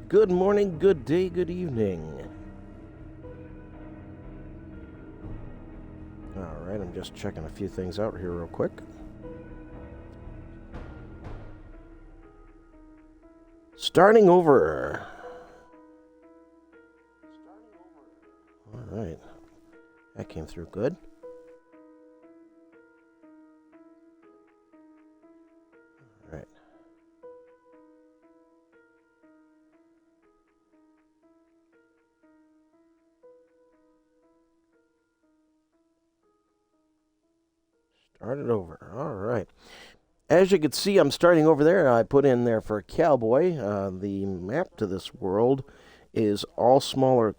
Good morning, good day, good evening. Alright, I'm just checking a few things out here real quick. Starting over. Alright. That came through good. Alright. Started over. Alright. As you can see, I'm starting over there. I put in there for Cowboy. The map to this world is all small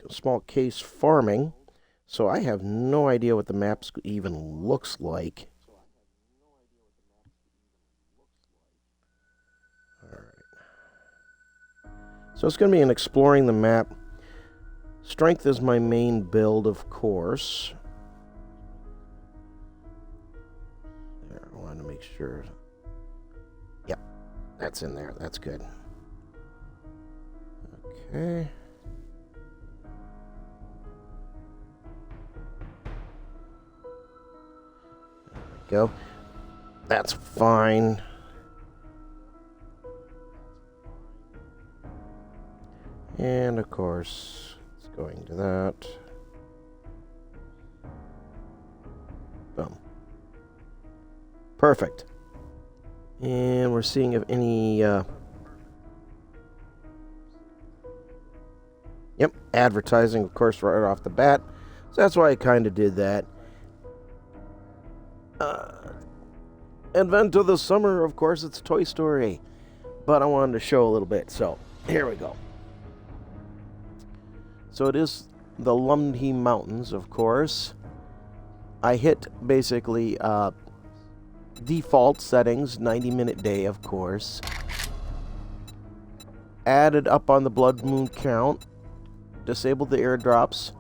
case farming. So I have no idea what the map even looks like. Alright. So it's going to be an exploring the map. Strength is my main build, of course. There, I want to make sure. Yep, that's in there. That's good. Okay. There we go. That's fine. And of course, it's going to that. Boom. Perfect. And we're seeing if any, yep, advertising, of course, right off the bat. So that's why I kind of did that. Event of the summer, of course, it's Toy Story. But I wanted to show a little bit, so here we go. So it is the Lumdhe Mountains, of course. I hit basically default settings, 90-minute day, of course. Added up on the blood moon count. Disabled the airdrops.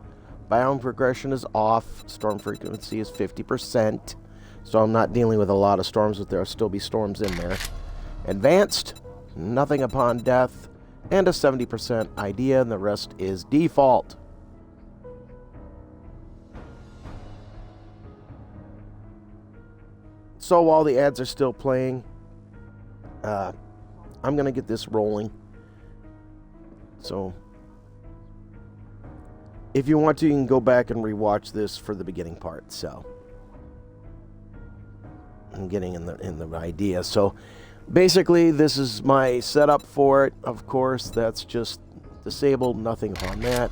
Biome progression is off. Storm frequency is 50%. So I'm not dealing with a lot of storms, but there'll still be storms in there. Advanced, nothing upon death, and a 70% idea, and the rest is default. So while the ads are still playing, I'm going to get this rolling. So if you want to, you can go back and rewatch this for the beginning part. So I'm getting in the idea. So basically, this is my setup for it. Of course, that's just disabled, nothing on that.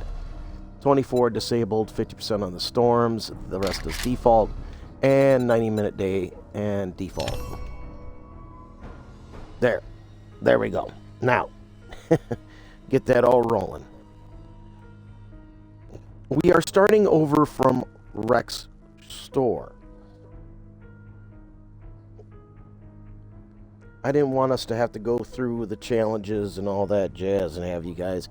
24 disabled, 50% on the storms. The rest is default. And 90-minute day and default. There we go. Now, get that all rolling. We are starting over from Rex Store. I didn't want us to have to go through the challenges and all that jazz and have you guys,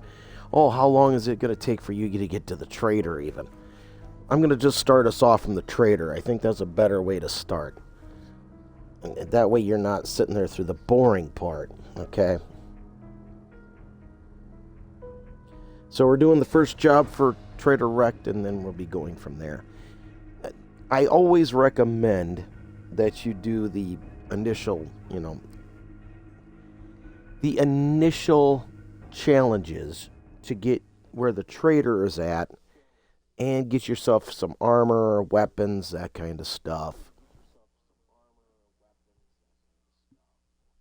oh, how long is it going to take for you to get to the trader even? I'm going to just start us off from the trader. I think that's a better way to start. And that way you're not sitting there through the boring part, okay? So we're doing the first job for Trader Rect, and then we'll be going from there. I always recommend that you do the initial, the initial challenges to get where the trader is at and get yourself some armor, weapons, that kind of stuff.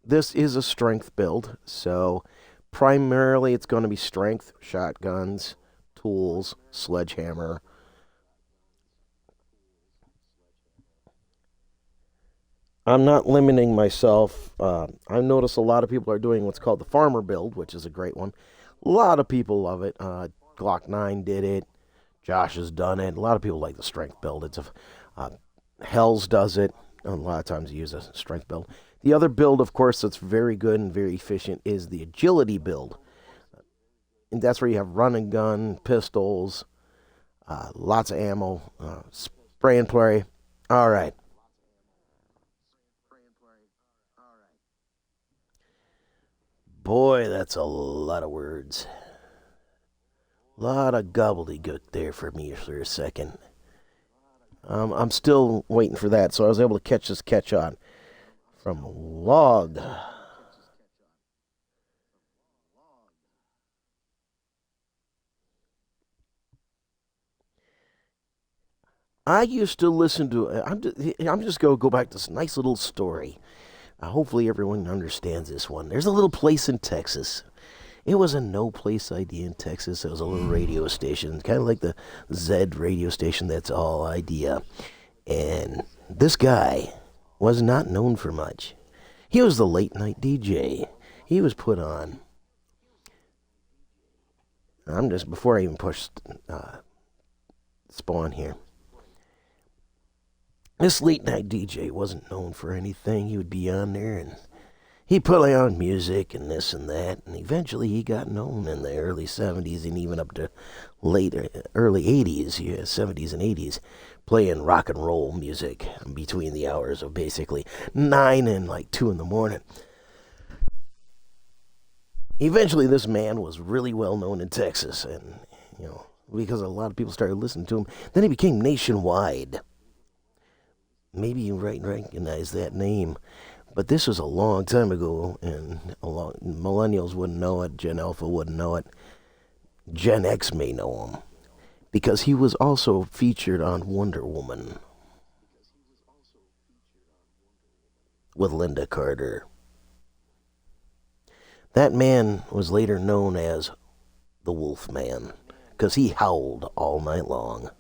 This is a strength build, so primarily it's going to be strength, shotguns, tools, sledgehammer. I'm not limiting myself. I notice a lot of people are doing what's called the farmer build, which is a great one. A lot of people love it. Glock 9 did it. Josh has done it. A lot of people like the strength build. It's Hells does it. A lot of times you use a strength build. The other build, of course, that's very good and very efficient is the agility build. And that's where you have run and gun, pistols, lots of ammo, spray and play. All right. Boy, that's a lot of words. A lot of gobbledygook there for me for a second. I'm still waiting for that, so I was able to catch this catch on from Log. I used to listen to. I'm just going to go back to this nice little story. Hopefully, everyone understands this one. There's a little place in Texas. It was a no place idea in Texas. It was a little radio station, kind of like the Zed radio station. That's all idea. And this guy was not known for much. He was the late night DJ. He was put on. Before I even push spawn here. This late night DJ wasn't known for anything. He would be on there and he'd play on music and this and that. And eventually he got known in the early 70s and even up to early 80s, 70s and 80s, playing rock and roll music between the hours of basically 9 and like 2 in the morning. Eventually this man was really well known in Texas and, because a lot of people started listening to him. Then he became nationwide. Maybe you recognize that name. But this was a long time ago, and millennials wouldn't know it. Gen Alpha wouldn't know it. Gen X may know him. Because he was also featured on Wonder Woman. With Linda Carter. That man was later known as the Wolf Man. Because he howled all night long.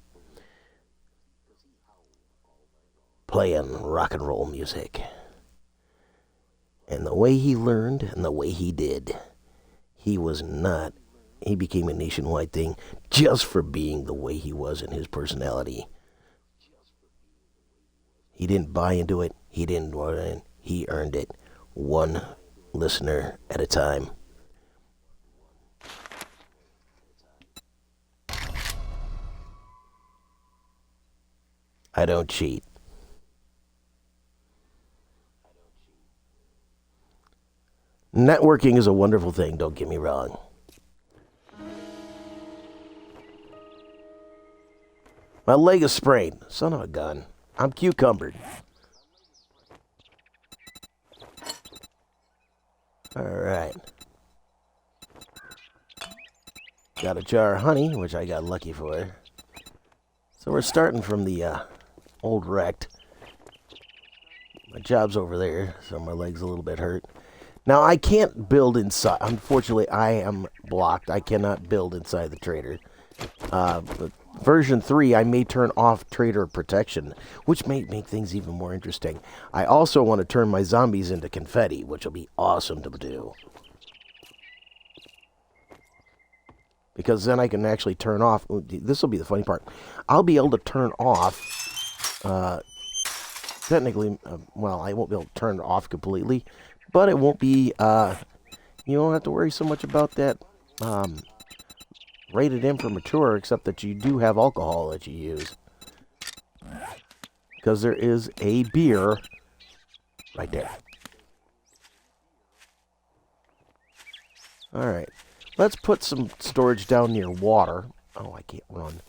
Playing rock and roll music. And the way he learned and the way he did, he became a nationwide thing just for being the way he was in his personality. He didn't buy into it. He didn't want it. He earned it. One listener at a time. I don't cheat. Networking is a wonderful thing, don't get me wrong. My leg is sprained. Son of a gun. I'm cucumbered. Alright. Got a jar of honey, which I got lucky for. So we're starting from the old wrecked. My job's over there, so my leg's a little bit hurt. Now, I can't build inside. Unfortunately, I am blocked. I cannot build inside the trader. But version 3, I may turn off trader protection, which may make things even more interesting. I also want to turn my zombies into confetti, which will be awesome to do. Because then I can actually turn off. This will be the funny part. I'll be able to turn off. Technically, well, I won't be able to turn it off completely. But it won't be, you don't have to worry so much about that rated M for mature, except that you do have alcohol that you use. Because there is a beer right there. Alright, let's put some storage down near water. Oh, I can't run.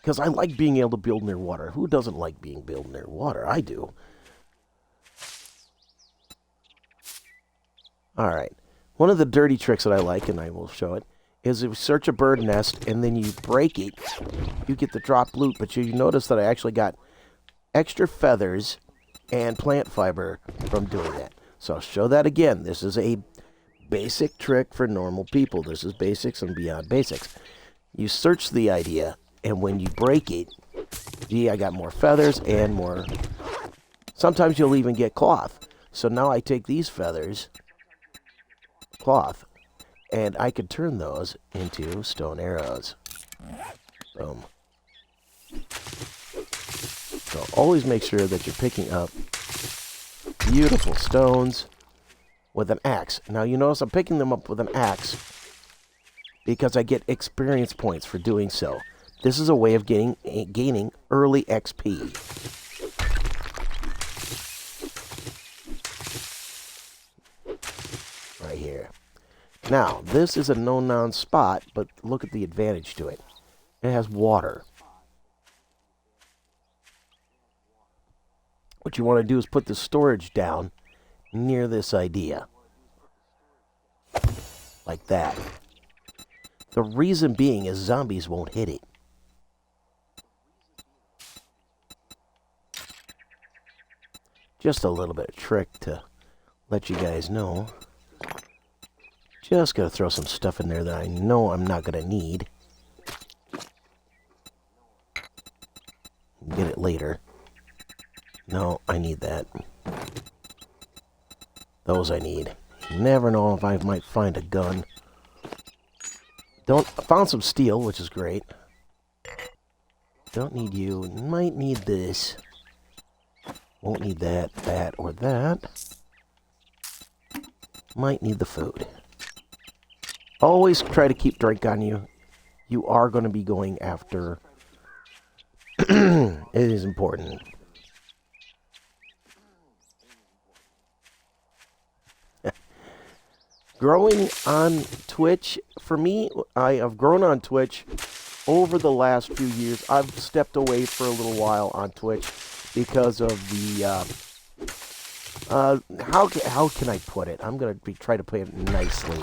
Because I like being able to build near water. Who doesn't like being built near water? I do. Alright. One of the dirty tricks that I like, and I will show it, is if you search a bird nest and then you break it, you get the drop loot. But you notice that I actually got extra feathers and plant fiber from doing that. So I'll show that again. This is a basic trick for normal people. This is basics and beyond basics. You search the idea. And when you break it, gee, I got more feathers and more. Sometimes you'll even get cloth. So now I take these feathers, cloth, and I could turn those into stone arrows. Boom. So always make sure that you're picking up beautiful stones with an axe. Now you notice I'm picking them up with an axe because I get experience points for doing so. This is a way of gaining early XP. right here. Now, this is a no-noun spot, but look at the advantage to it. It has water. What you want to do is put the storage down near this idea. Like that. The reason being is zombies won't hit it. Just a little bit of trick to let you guys know. Just gotta throw some stuff in there that I know I'm not gonna need. Get it later. No, I need that. Those I need. You never know if I might find a gun. I found some steel, which is great. Don't need you. Might need this. Won't need that, that, or that. Might need the food. Always try to keep drink on you. You are going to be going after... It is important. Growing on Twitch, for me, I have grown on Twitch over the last few years. I've stepped away for a little while on Twitch because of the, how can I put it? I'm going to try to put it nicely.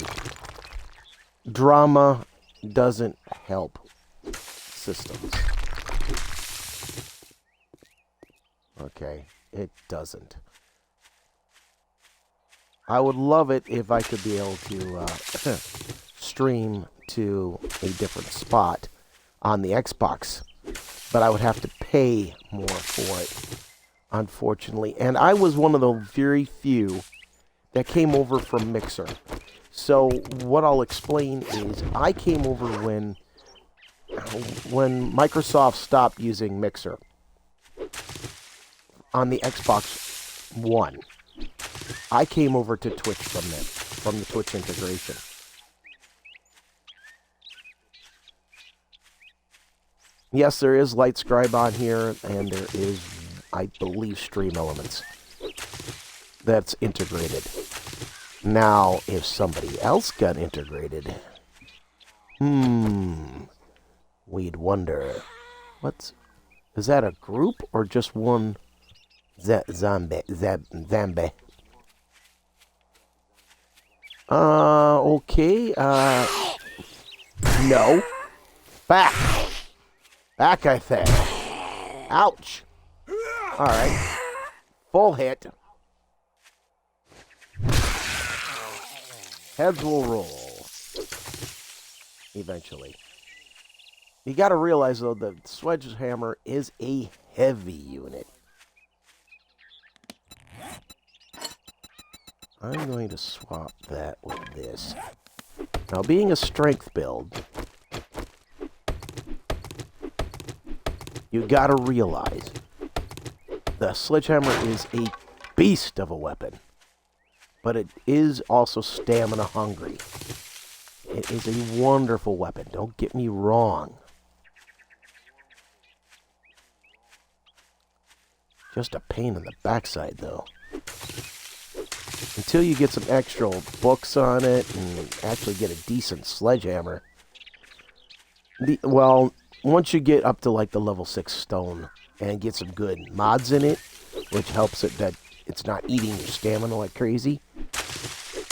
Drama doesn't help systems. Okay, it doesn't. I would love it if I could be able to stream to a different spot on the Xbox, but I would have to pay more for it, unfortunately. And I was one of the very few that came over from Mixer. So what I'll explain is I came over when Microsoft stopped using Mixer on the Xbox One. I came over to Twitch from the Twitch integration. Yes, there is LightScribe on here, and there is, I believe, Stream Elements that's integrated. Now, if somebody else got integrated, we'd wonder, is that a group or just one zombie? Okay, no. Back, I think. Ouch. Alright. Full hit. Heads will roll. Eventually. You gotta realize, though, the sledgehammer is a heavy unit. I'm going to swap that with this. Now, being a strength build, you gotta realize the sledgehammer is a beast of a weapon, but it is also stamina hungry. It is a wonderful weapon, don't get me wrong. Just a pain in the backside, though. Until you get some extra books on it and actually get a decent sledgehammer. Well, once you get up to like the level 6 stone and get some good mods in it, which helps it that it's not eating your stamina like crazy,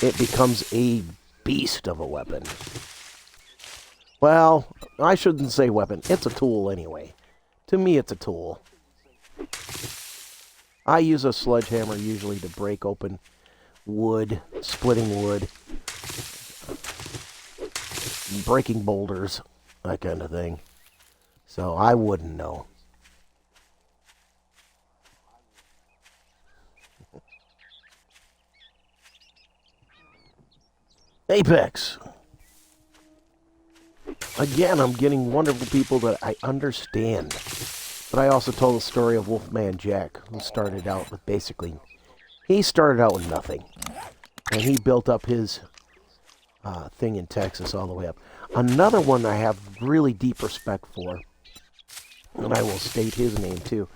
it becomes a beast of a weapon. Well, I shouldn't say weapon. It's a tool anyway. To me, it's a tool. I use a sledgehammer usually to break open wood, splitting wood, breaking boulders, that kind of thing. So I wouldn't know. Apex. Again, I'm getting wonderful people that I understand. But I also told the story of Wolfman Jack, who started out with basically... He started out with nothing. And he built up his thing in Texas all the way up. Another one I have really deep respect for, and I will state his name too,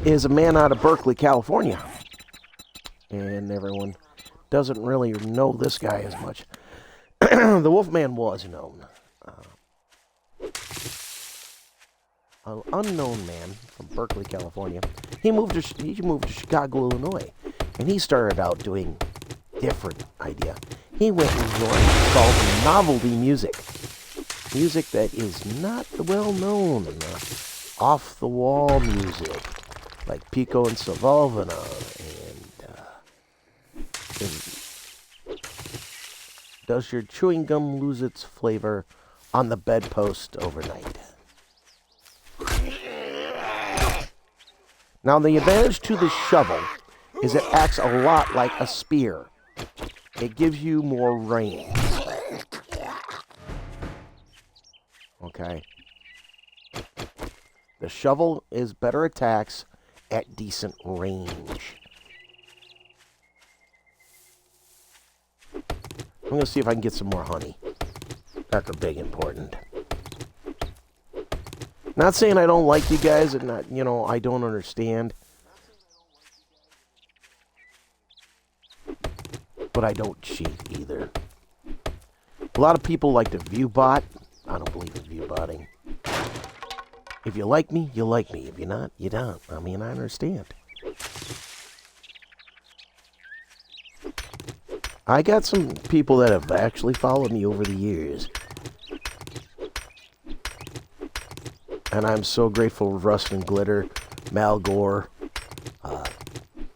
is a man out of Berkeley, California. And everyone doesn't really know this guy as much. The Wolfman was known. An unknown man from Berkeley, California. He moved to Chicago, Illinois, and he started out doing different idea. He went and joined what's called novelty music. Music that is not well known, off the wall music, like Pico and Savalvana, and does your chewing gum lose its flavor on the bedpost overnight? Now, the advantage to the shovel is it acts a lot like a spear. It gives you more range. Okay. The shovel is better attacks at decent range. I'm going to see if I can get some more honey. That's a big important. Not saying I don't like you guys and not, I don't understand. But I don't cheat either. A lot of people like to view bot. I don't believe in view botting. If you like me, you like me. If you're not, you don't. I mean, I understand. I got some people that have actually followed me over the years. And I'm so grateful for Rust and Glitter, Malgore,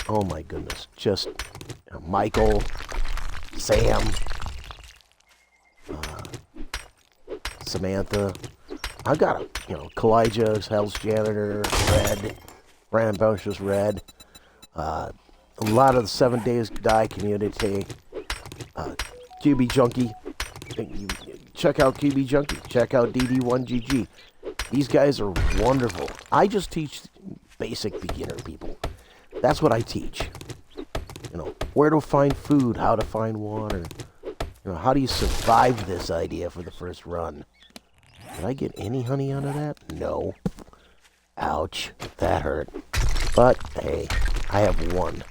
oh my goodness, just Michael, Sam, Samantha. I've got, Kalijah, Hell's Janitor, Red, Brandon Bosch's Red, a lot of the 7 Days to Die community, QB Junkie. Check out QB Junkie, check out DD1GG. These guys are wonderful. I just teach basic beginner people. That's what I teach. Where to find food, how to find water. How do you survive this idea for the first run? Did I get any honey out of that? No. Ouch. That hurt. But, hey, I have one.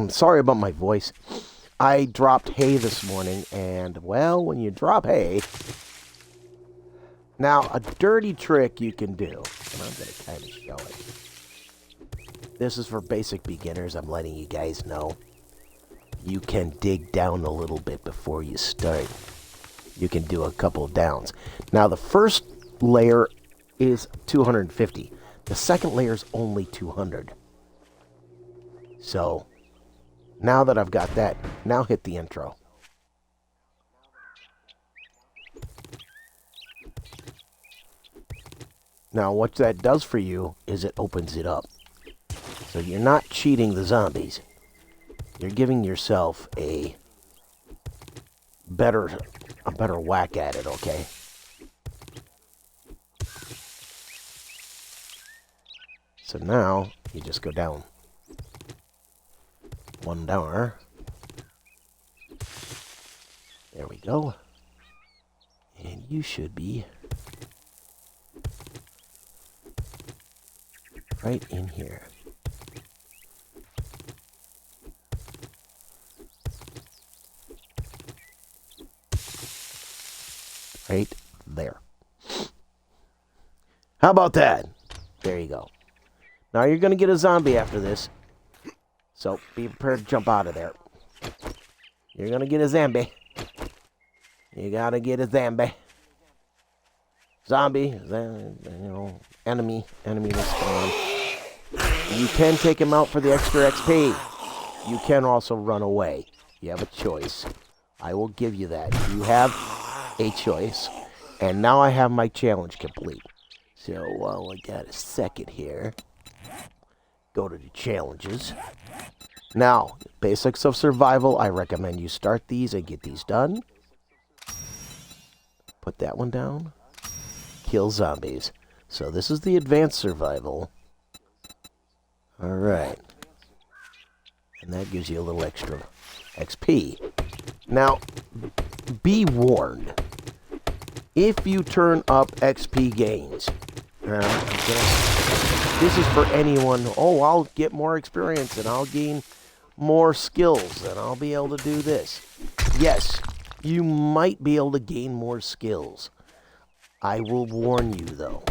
Sorry about my voice. I dropped hay this morning, and, well, when you drop hay... Now, a dirty trick you can do, and I'm going to kind of show it. This is for basic beginners, I'm letting you guys know. You can dig down a little bit before you start. You can do a couple of downs. Now, the first layer is 250. The second layer is only 200. So... now that I've got that, now hit the intro. Now, what that does for you is it opens it up. So you're not cheating the zombies. You're giving yourself a better whack at it, okay? So now, you just go down. One down. There we go. And you should be right in here. Right there. How about that? There you go. Now you're going to get a zombie after this. So, be prepared to jump out of there. You're gonna get a zombie. You gotta get a zombie. Zombie, enemy will spawn. You can take him out for the extra XP. You can also run away. You have a choice. I will give you that. You have a choice. And now I have my challenge complete. So, while I got a second here, go to the challenges. Now, basics of survival, I recommend you start these and get these done. Put that one down. Kill zombies. So this is the advanced survival. Alright. And that gives you a little extra XP. Now, be warned. If you turn up XP gains, This is for anyone. Oh, I'll get more experience and I'll gain more skills and I'll be able to do this. Yes, you might be able to gain more skills. I will warn you though.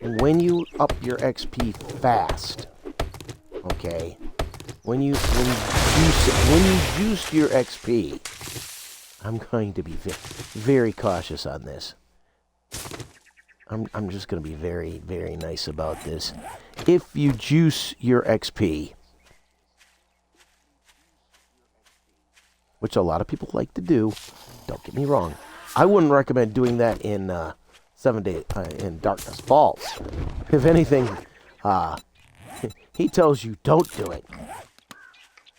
When you up your XP fast, okay, when you juice your XP, I'm going to be very cautious on this. I'm just going to be very, very nice about this. If you juice your XP, which a lot of people like to do, don't get me wrong, I wouldn't recommend doing that in 7 Days in Darkness Falls. If anything, he tells you don't do it.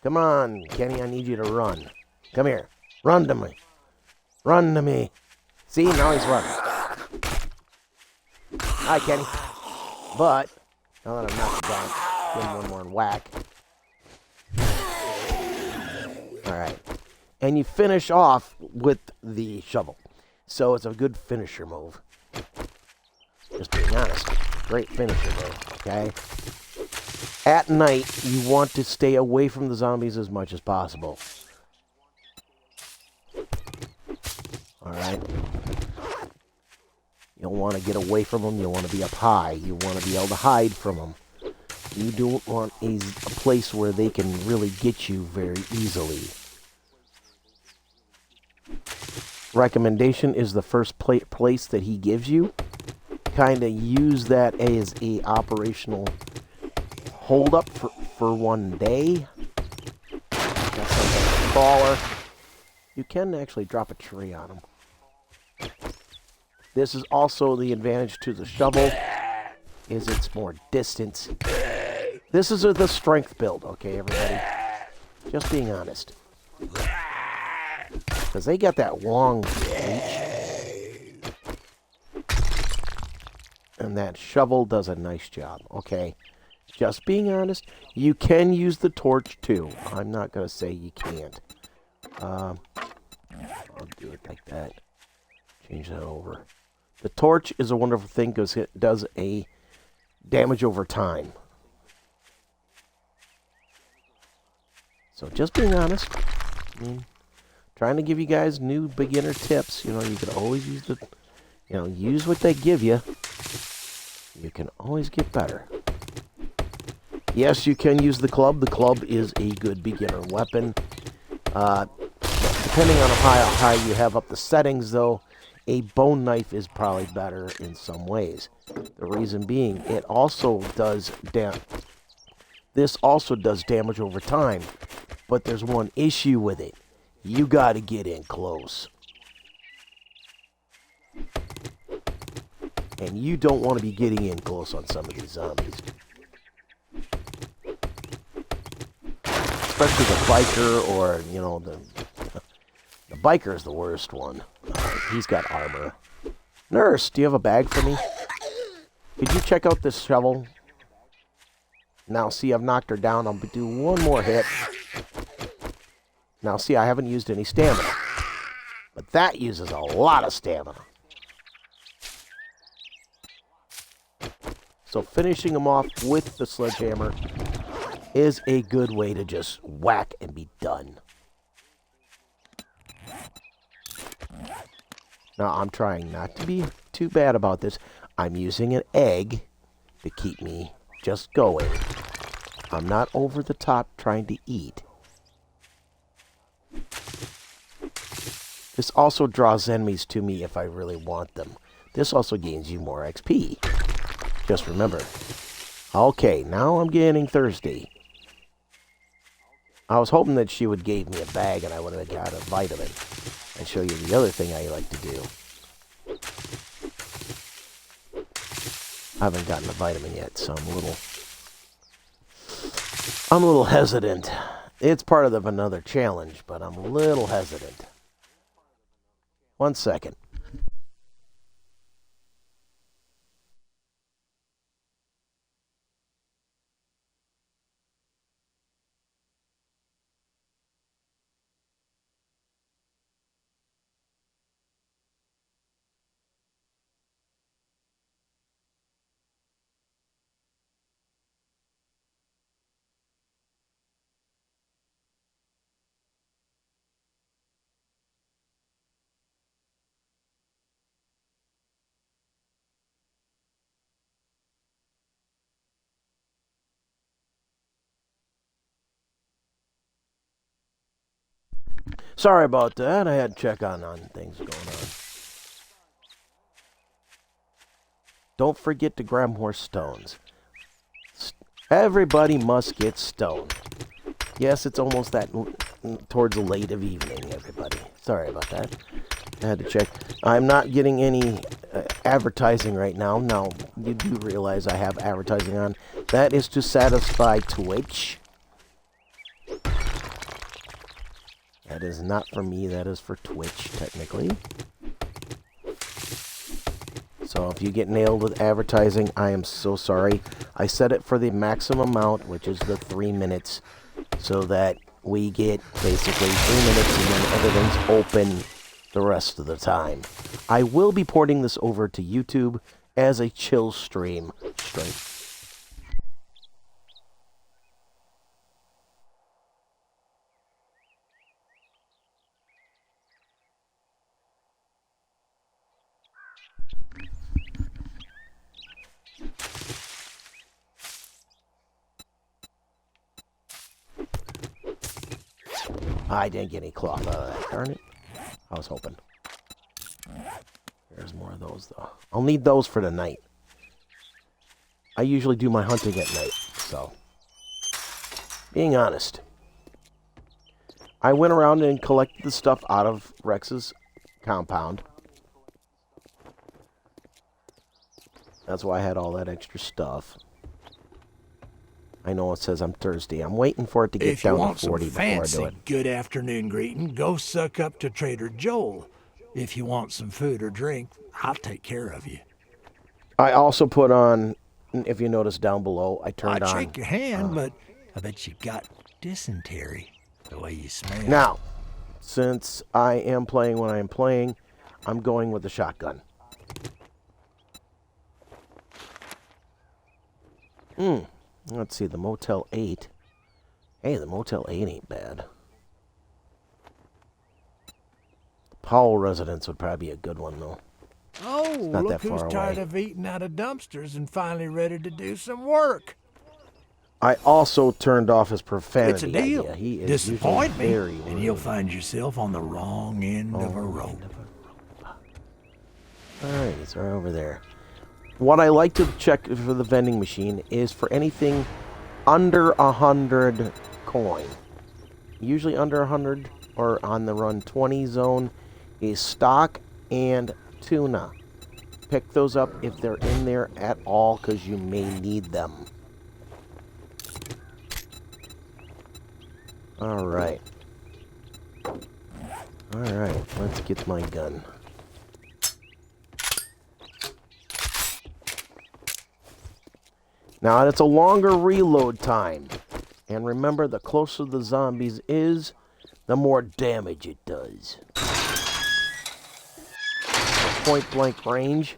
Come on, Kenny, I need you to run. Come here. Run to me. Run to me. See, now he's running. Hi, Kenny. But, now that I'm knocked down, give him one more whack. Alright. And you finish off with the shovel. So it's a good finisher move. Just being honest. Great finisher move, okay? At night, you want to stay away from the zombies as much as possible. Alright? You don't want to get away from them. You want to be up high. You want to be able to hide from them. You don't want a place where they can really get you very easily. Recommendation is the first place that he gives you. Kind of use that as a operational hold up for one day. Got something crawler. You can actually drop a tree on them. This is also the advantage to the shovel, is it's more distance. This is the strength build, okay, everybody? Just being honest. Because they got that long reach. And that shovel does a nice job, okay? Just being honest, you can use the torch too. I'm not going to say you can't. I'll do it like that. Change that over. The torch is a wonderful thing because it does a damage over time. So just being honest, I mean, trying to give you guys new beginner tips. You know, you can always use use what they give you. You can always get better. Yes, you can use the club. The club is a good beginner weapon. Depending on how high you have up the settings, though, a bone knife is probably better in some ways. The reason being, it also does this also does damage over time, but there's one issue with it. You got to get in close. And you don't want to be getting in close on some of these zombies. Especially the biker or, you know, the biker is the worst one. He's got armor. Nurse, do you have a bag for me? Could you check out this shovel? Now, see, I've knocked her down. I'll do one more hit. Now, see, I haven't used any stamina. But that uses a lot of stamina. So finishing them off with the sledgehammer is a good way to just whack and be done. Now, I'm trying not to be too bad about this. I'm using an egg to keep me just going. I'm not over the top trying to eat. This also draws enemies to me if I really want them. This also gains you more XP. Just remember. Okay, now I'm getting thirsty. I was hoping that she would give me a bag and I would have got a vitamin. And show you the other thing I like to do. I haven't gotten a vitamin yet, so I'm a little hesitant. It's part of another challenge, but I'm a little hesitant. 1 second. Sorry about that. I had to check on things going on. Don't forget to grab more stones. Everybody must get stoned. Yes, it's almost that towards the late of evening, everybody. Sorry about that. I had to check. I'm not getting any advertising right now. Now, you do realize I have advertising on. That is to satisfy Twitch. That is not for me. That is for Twitch, technically. So if you get nailed with advertising, I am so sorry. I set it for the maximum amount, which is the 3 minutes, so that we get basically 3 minutes and then everything's open the rest of the time. I will be porting this over to YouTube as a chill stream. I didn't get any cloth out of that, darn it. I was hoping. There's more of those, though. I'll need those for the night. I usually do my hunting at night, so. Being honest. I went around and collected the stuff out of Rex's compound. That's why I had all that extra stuff. I know it says I'm thirsty. I'm waiting for it to get down to 40 before I do it. Good afternoon greeting, go suck up to Trader Joel. If you want some food or drink, I'll take care of you. I also put on, if you notice down below, I turned on... I'd shake your hand, but I bet you got dysentery, the way you smell. Now, since I am playing when I am playing, I'm going with the shotgun. Let's see, the Motel 8. Hey, the Motel 8 ain't bad. The Powell residence would probably be a good one, though. Oh, look who's tired of eating out of dumpsters and finally ready to do some work. I also turned off his profanity. It's a deal. Idea. He is Disappoint me, very and you'll find yourself on the wrong end of a rope. Alright, it's right over there. What I like to check for the vending machine is for anything under 100 coin. Usually under 100 or on the run 20 zone is stock and tuna. Pick those up if they're in there at all because you may need them. Alright. Alright, let's get my gun. Now, it's a longer reload time. And remember, the closer the zombies is, the more damage it does. Point-blank range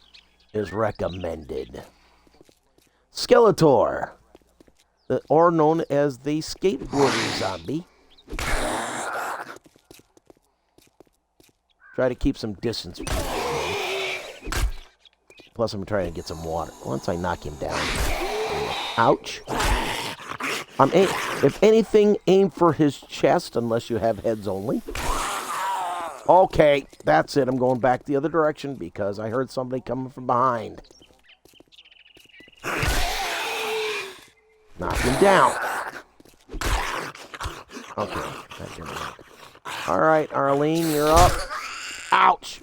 is recommended. Skeletor, or known as the skateboarder zombie. Try to keep some distance. Plus, I'm trying to get some water. Once I knock him down. Ouch. If anything, aim for his chest unless you have heads only. Okay, that's it. I'm going back the other direction because I heard somebody coming from behind. Knock him down. Okay, that didn't work. Alright, Arlene, you're up. Ouch!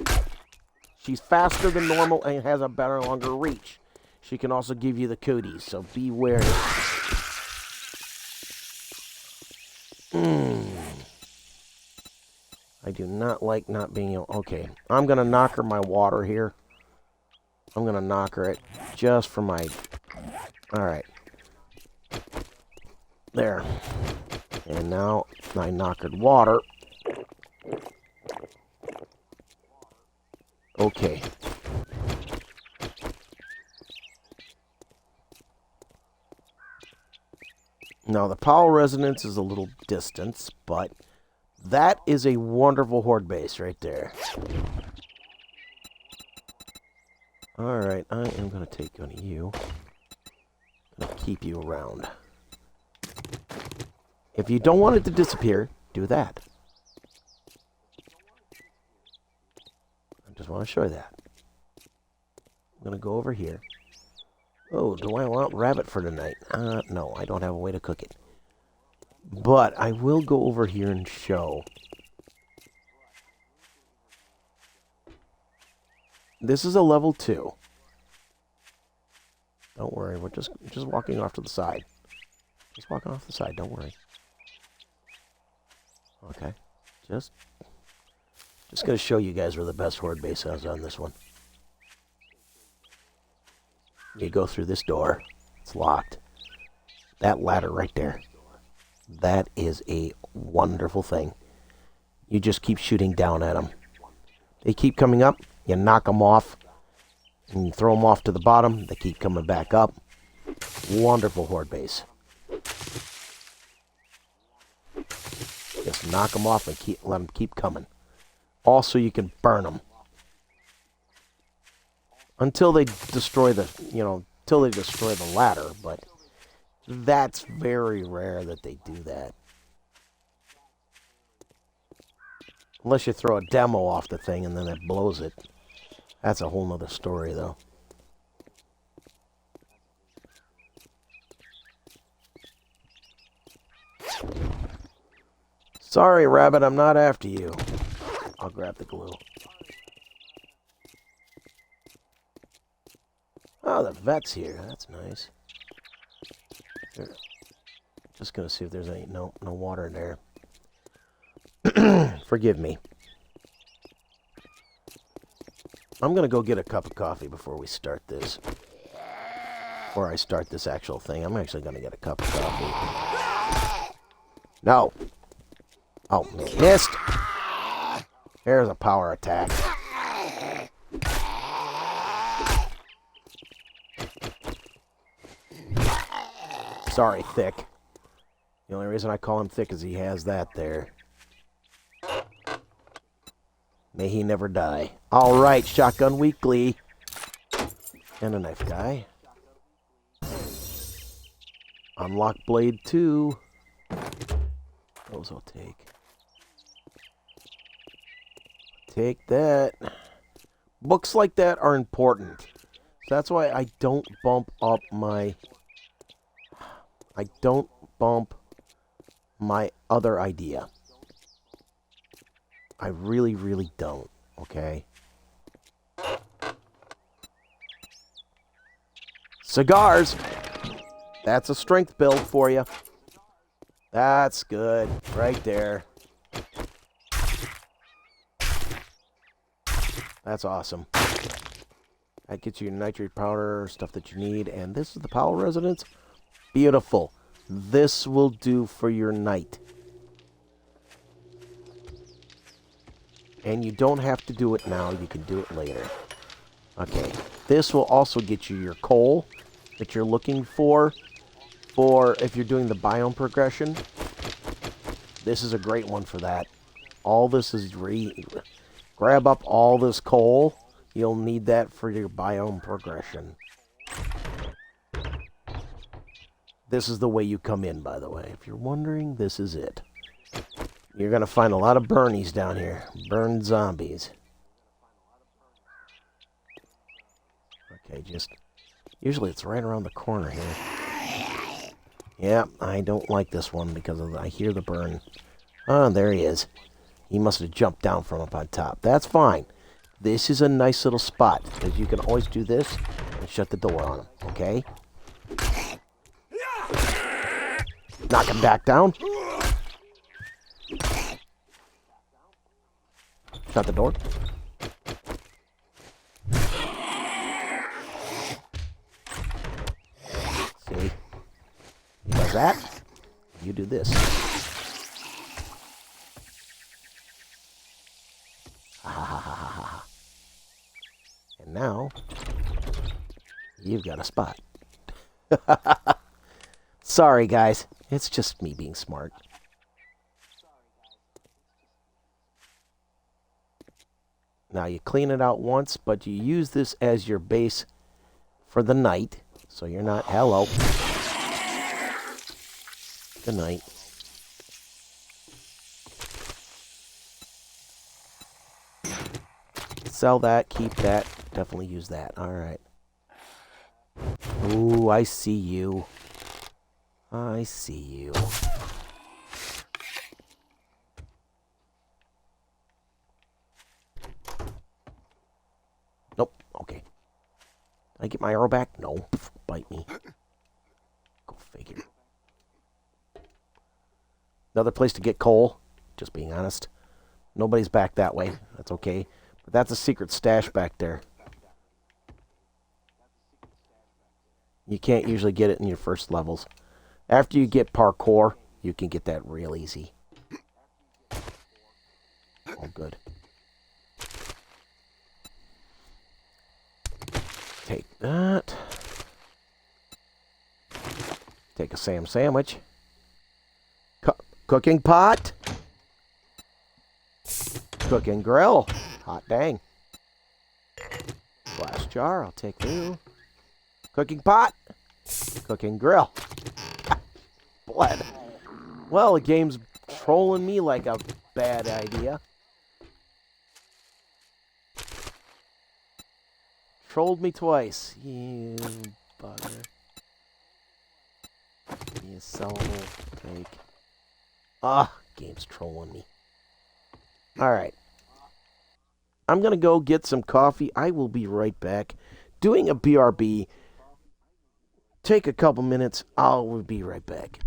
She's faster than normal and has a better, longer reach. She can also give you the cooties, so beware. I do not like not being able... Okay, I'm going to knock her my water here. I'm going to knock her it just for my... Alright. There. And now I knockered water. Okay. Now, the Powell residence is a little distance, but that is a wonderful horde base right there. Alright, I am going to take one of you. I'm going to keep you around. If you don't want it to disappear, do that. I'll show you that. I'm going to go over here. Oh, do I want rabbit for tonight? No, I don't have a way to cook it. But I will go over here and show. This is a level 2. Don't worry, we're just walking off to the side. Just walking off the side, don't worry. Okay. Just going to show you guys where the best horde base is on this one. You go through this door. It's locked. That ladder right there. That is a wonderful thing. You just keep shooting down at them. They keep coming up. You knock them off. And you throw them off to the bottom. They keep coming back up. Wonderful horde base. Just knock them off and let them keep coming. Also, you can burn them. Until they destroy until they destroy the ladder, but that's very rare that they do that. Unless you throw a demo off the thing and then it blows it. That's a whole nother story, though. Sorry, rabbit, I'm not after you. I'll grab the glue. Oh, the vet's here. That's nice. Here. Just gonna see if there's any... No water in there. Forgive me. I'm gonna go get a cup of coffee before we start this. Before I start this actual thing. I'm actually gonna get a cup of coffee. No! Oh, missed! There's a power attack. Sorry, Thick. The only reason I call him Thick is he has that there. May he never die. Alright, Shotgun Weekly. And a knife guy. Unlock Blade 2. Those I'll take. Take that. Books like that are important. So that's why I don't bump up my... I don't bump my other idea. I really, really don't, okay? Cigars! That's a strength build for you. That's good. Right there. That's awesome. That gets you your nitrate powder, stuff that you need. And this is the Powell residence. Beautiful. This will do for your night. And you don't have to do it now. You can do it later. Okay. This will also get you your coal that you're looking for if you're doing the biome progression. This is a great one for that. All this is grab up all this coal. You'll need that for your biome progression. This is the way you come in, by the way. If you're wondering, this is it. You're going to find a lot of burnies down here. Burned zombies. Okay, usually it's right around the corner here. Yeah, I don't like this one because I hear the burn. Oh, there he is. He must have jumped down from up on top. That's fine. This is a nice little spot, because you can always do this and shut the door on him, okay? Knock him back down. Shut the door. See? He does that. You do this. And now, you've got a spot. Sorry, guys. It's just me being smart. Now, you clean it out once, but you use this as your base for the night. So you're not... Hello. Good night. Sell that, keep that. Definitely use that. All right. Ooh, I see you. I see you. Nope. Okay. Did I get my arrow back? No. Bite me. Go figure. Another place to get coal. Just being honest. Nobody's back that way. That's okay. But that's a secret stash back there. You can't usually get it in your first levels. After you get parkour, you can get that real easy. Oh, good. Take that. Take a Sam sandwich. Cooking pot. Cooking grill. Hot dang. Glass jar. I'll take you. Cooking pot. Cooking grill. Blood. Well, the game's trolling me like a bad idea. Trolled me twice. You bugger. You sellable take. Ah, game's trolling me. Alright. I'm gonna go get some coffee. I will be right back. Doing a BRB. Take a couple minutes. I'll be right back.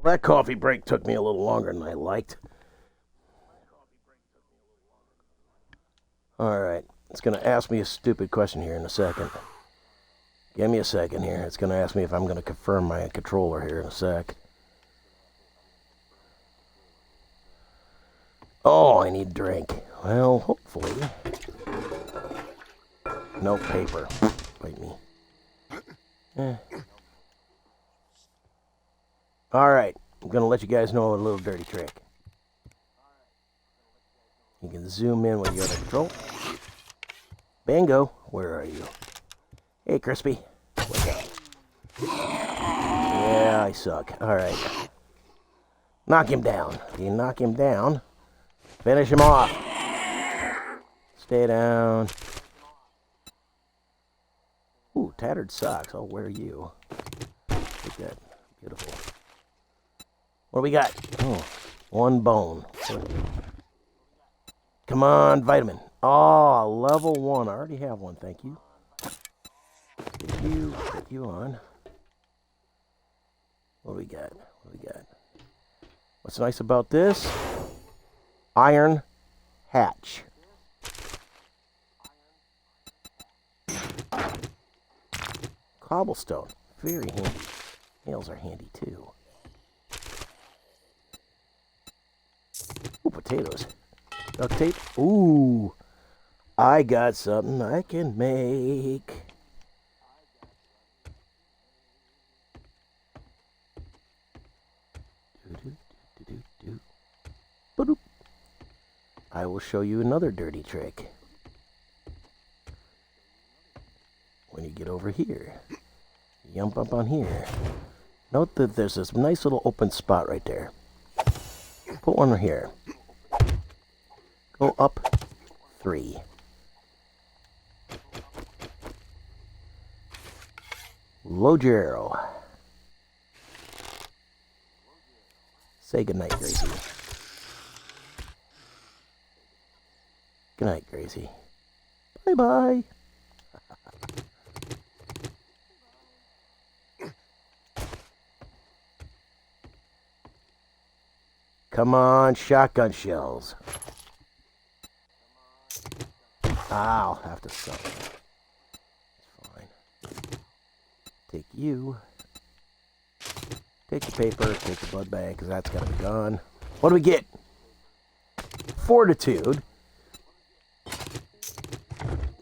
That coffee break took me a little longer than I liked. Alright, it's going to ask me a stupid question here in a second. Give me a second here. It's going to ask me if I'm going to confirm my controller here in a sec. Oh, I need a drink. Well, hopefully. No paper. Bite me. Alright, I'm going to let you guys know a little dirty trick. You can zoom in when you got control. Bingo, where are you? Hey, Crispy. What's up? Yeah, I suck. Alright. Knock him down. If you knock him down, finish him off. Stay down. Ooh, tattered socks. I'll wear you. Look at that. Beautiful. What do we got? Oh, one bone. Come on, vitamin. Oh, level 1. I already have one, thank you. Get you on. What do we got? What's nice about this? Iron hatch. Cobblestone. Very handy. Nails are handy too. Ooh, potatoes. Duct tape. Ooh. I got something I can make. I will show you another dirty trick. When you get over here, jump up on here. Note that there's this nice little open spot right there. Put one here. Go up 3. Load your arrow. Say goodnight, Gracie. Good night, Gracie. Bye-bye. Come on, shotgun shells. I'll have to sell it. It's fine. Take you. Take the paper, take the blood bag, because that's got to be gone. What do we get? Fortitude.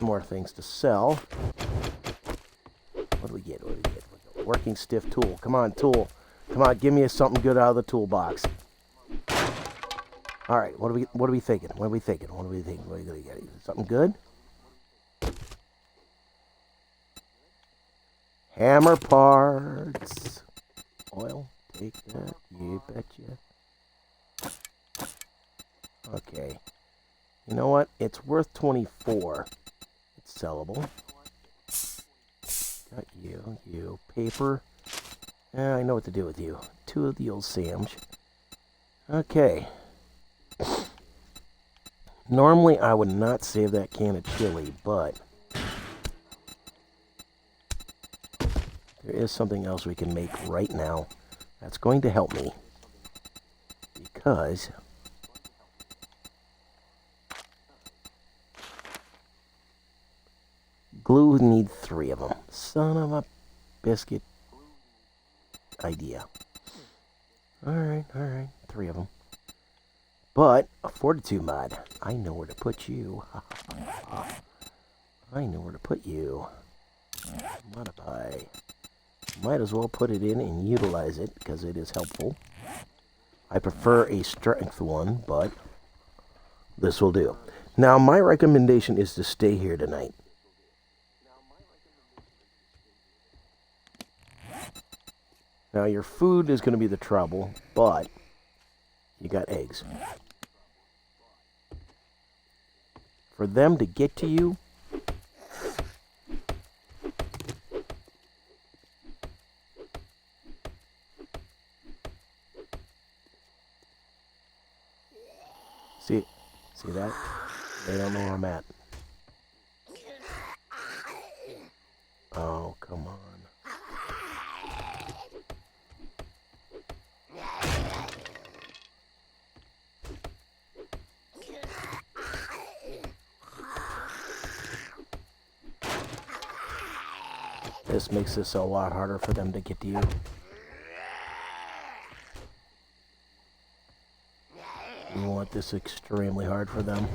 More things to sell. What do we get? Working stiff tool. Come on, tool. Come on, give me something good out of the toolbox. All right, what are we thinking? What are we thinking? What are we gonna get? Something good? Hammer parts. Oil. Take that. You betcha. Okay. You know what? It's worth 24. It's sellable. Got you. Paper. I know what to do with you. 2 of the old sandwich. Okay. Normally, I would not save that can of chili, but there is something else we can make right now that's going to help me. Because glue need 3 of them. Son of a biscuit idea. Alright, 3 of them. But a fortitude mod. I know where to put you. I know where to put you. Modify. Might as well put it in and utilize it because it is helpful. I prefer a strength one, but this will do. Now, my recommendation is to stay here tonight. Now, your food is going to be the trouble, but you got eggs. For them to get to you, see that? They don't know where I'm at. Oh, come on. This makes this a lot harder for them to get to you. You want this extremely hard for them.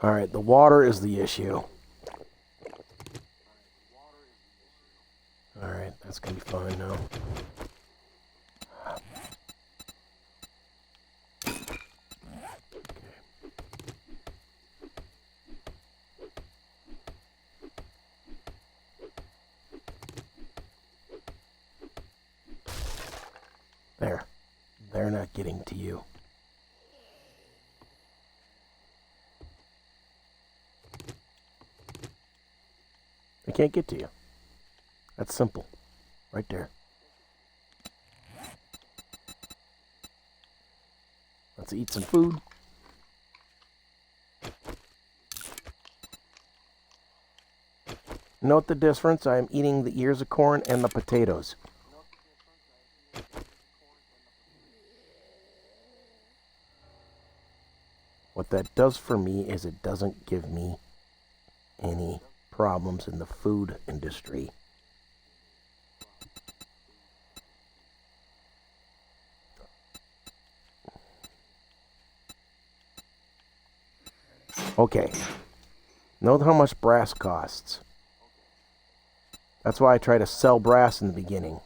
All right, the water is the issue. All right, that's gonna be fine now. There. They're not getting to you. They can't get to you. That's simple. Right there. Let's eat some food. Note the difference. I am eating the ears of corn and the potatoes. What that does for me is it doesn't give me any problems in the food industry. Okay. Note how much brass costs. That's why I try to sell brass in the beginning.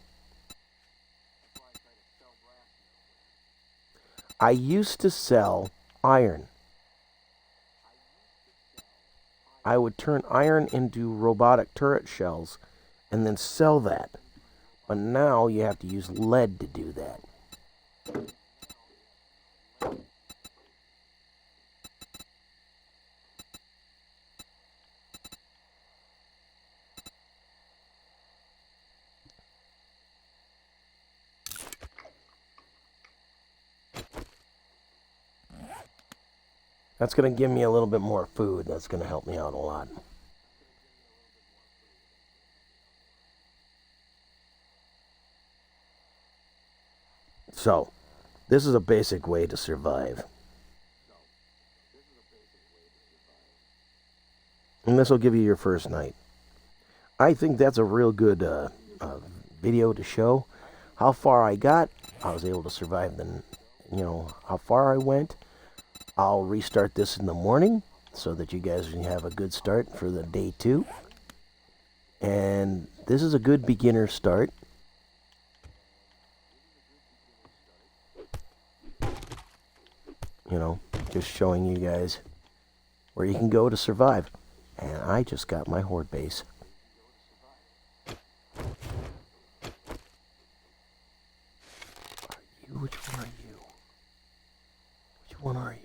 I used to sell iron. I would turn iron into robotic turret shells and then sell that. But now you have to use lead to do that. That's going to give me a little bit more food. That's going to help me out a lot. So, this is a basic way to survive. And this will give you your first night. I think that's a real good video to show how far I got. I was able to survive how far I went. I'll restart this in the morning so that you guys can have a good start for the day 2. And this is a good beginner start. Just showing you guys where you can go to survive. And I just got my horde base. Which one are you? Which one are you?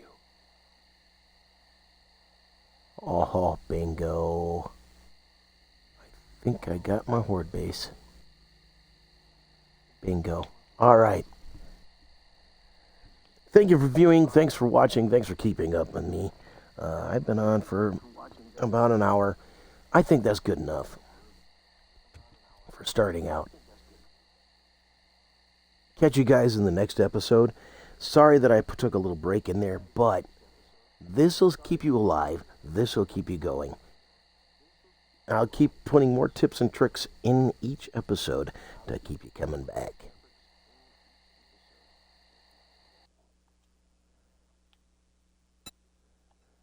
Oh, bingo. I think I got my horde base. Bingo. Alright. Thank you for viewing. Thanks for watching. Thanks for keeping up with me. I've been on for about an hour. I think that's good enough for starting out. Catch you guys in the next episode. Sorry that I took a little break in there, but this will keep you alive. This will keep you going. I'll keep putting more tips and tricks in each episode to keep you coming back.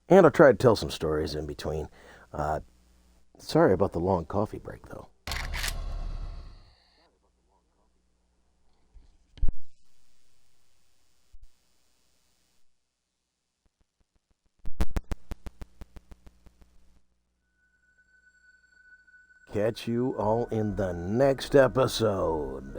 And I'll try to tell some stories in between. Sorry about the long coffee break, though. Catch you all in the next episode.